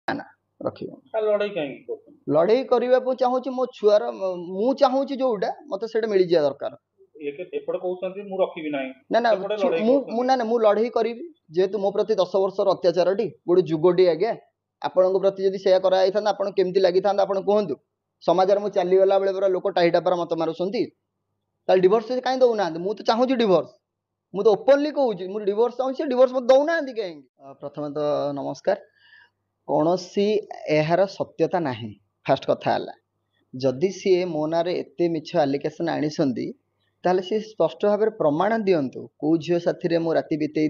ना ना रखियो लड़ाई कहीं लड़ाई करने को चाहूँगी मो छुआर मु चाहूँगी जोटा मत से मिल जाए दरकार एपटे कहते मु रखी ना ना ना सेपटे लड़ाई ना ना मु लड़ाई करी जेहेतु मो प्रति 10 वर्षर अत्याचार टी गोटे जुगटी आज्ञा आपण प्रति जदि से कराई था आप केमती लगी था आप कहतु समाज में चलीगला बेले पूरा लोक टाईटा पर मत मारुंट डिवोर्स कहीं दौना मुझे तो चाहूँ डिवोर्स मुझे ओपनली कहूँ मुझे डिवोर्स चाहूँ डिवोर्स मत दौना कहीं प्रथम तो नमस्कार कौन सी यार सत्यता ना फास्ट कथा जदि सी मो ना एत मिछ आलिकेसन आनी ताहले सी स्पष्ट भाव में प्रमाण दिंतु कौ झील साथी मु राति बीतई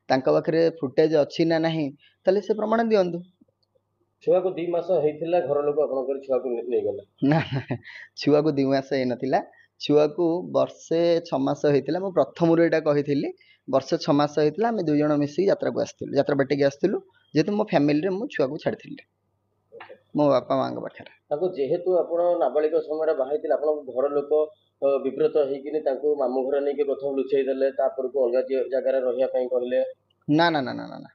पाखे फुटेज अच्छी ना ना ताहले से प्रमाण दिंतु छुआ को 2 मास होइथिला घर लोक आपनकर छुआ को नै गला ना छुआ को 2 मास है नथिला छुआ को वर्षे 6 मास होइथिला मु प्रथम रे एटा कहिथिली वर्षे 6 मास होइथिला हम दुई जण मिसी यात्रा को आस्थिलु यात्रा बाटे के आस्थिलु जेतु मो फैमिली रे मु छुआ को छाड़थिली मो बापा मांग पाखरे ताको जेहेतु आपण नाबालिक समय रे बाहाइथिला आपण घर लोक विब्रत हेकिनि ताको मामू घर नै के प्रथम लुचेई देले तापर को अलगा जगह रे रहिया पई कहले ना ना ना ना ना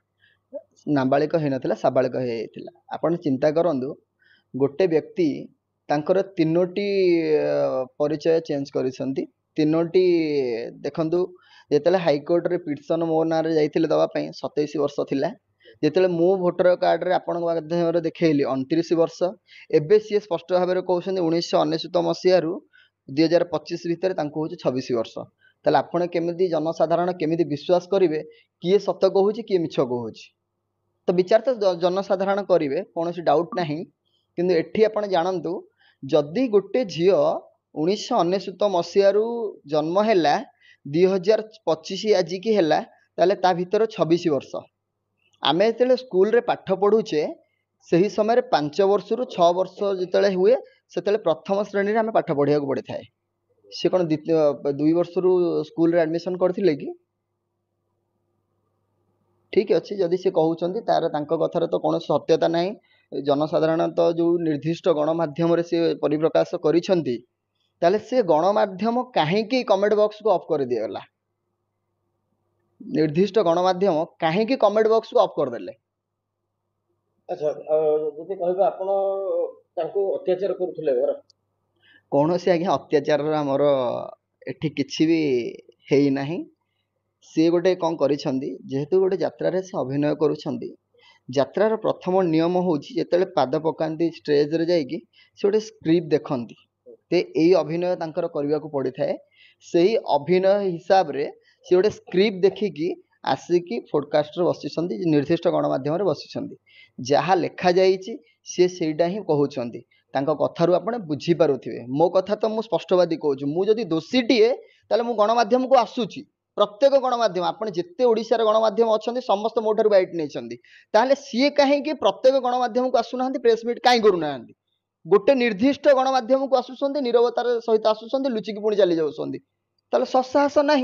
नाबालिक है नथिला साबालिक है थिला आपण चिंता करंदु गोटे व्यक्ति तांकर तीनोटी परिचय चेंज करिसंती तीनोटी देखंतु जेतेले हाईकोर्ट रे पिटिशन मो ना रे जाइथिले दवा पई 27 वर्ष थिला जेतेले मो वोटर कार्ड रे आपण माध्यम रे देखैली 29 वर्ष एबे सी स्पष्ट भाव में कहउछन 1999 मसिया रु 2025 भितर तांको होछ 26 वर्ष ताले आपण केमिति जनसाधारण केमिति विश्वास करिवे किए सत कहूची किए मिछ कहूची तो विचार तो जनसाधारण करेंगे कौन डाउट ना किंतु एठी आपण जानतु जदि गोटे झील 1999 मसीह जन्म है 2025 आज की है ताले ता भीतर 26 वर्ष आम जो स्कूल रे पाठ पढ़ुचे से ही समय 5 वर्ष रु 6 वर्ष जिते हुए से प्रथम श्रेणी में आम पाठ पढ़ा पड़ी था सी कौन 2 वर्ष रु स्कूल रे एडमिशन करथिले कि ठीक अच्छे जदि सी कहते तार कथार तो कौन सत्यता ना जनसाधारण तो जो निर्दिष्ट गणमाध्यम सी परिप्रकाश कर गणमाध्यम कहीं कमेंट बॉक्स को ऑफ कर दिगला निर्दिष्ट गणमाध्यम कहीं कमेंट बॉक्स को ऑफ करदे अच्छा जदि कहबा आपण तांको अत्याचार करूथले घर कौन सी आज्ञा अत्याचार आमर एठी किछि भी हेई नाही सी गोटे कौन करिसेंती जेहेतु गोटे यात्रा से अभिनय करुछंती यात्रार प्रथम नियम होची जेतेले पाद पकांती स्टेज रे जाइकी से गोटे स्क्रिप्ट देखंती ते एई अभिनय तांकर करबा को पड़ी थाए सेही अभिनय हिसाब रे से गोटे स्क्रिप्ट देखिकी आसिकी पॉडकास्ट रे बसिसंती निर्दिष्ट गणमाध्यम रे बसिसंती जहाँ लेखा जाइछि से सेटा ही कहउछंती तांको कथारु आपण बुझी पारुथिबे मो कथा तो मु स्पष्टवादी कहूछु मु जदि दोषीटीए ताले मु गणमाध्यम को आसुची प्रत्येक गणमाध्यम आपन जिते ओडिशार गणमाध्यम अच्छा समस्त मोटर बैट नहीं सी कहीं प्रत्येक गणमाध्यम को आसुना प्रेस मीट कहीं करूना गोटे निर्दिष्ट गणमाध्यम को आसुँच निरवतार सहित आसुँच लुचिकी पुणी चली जाऊँ साहस ना।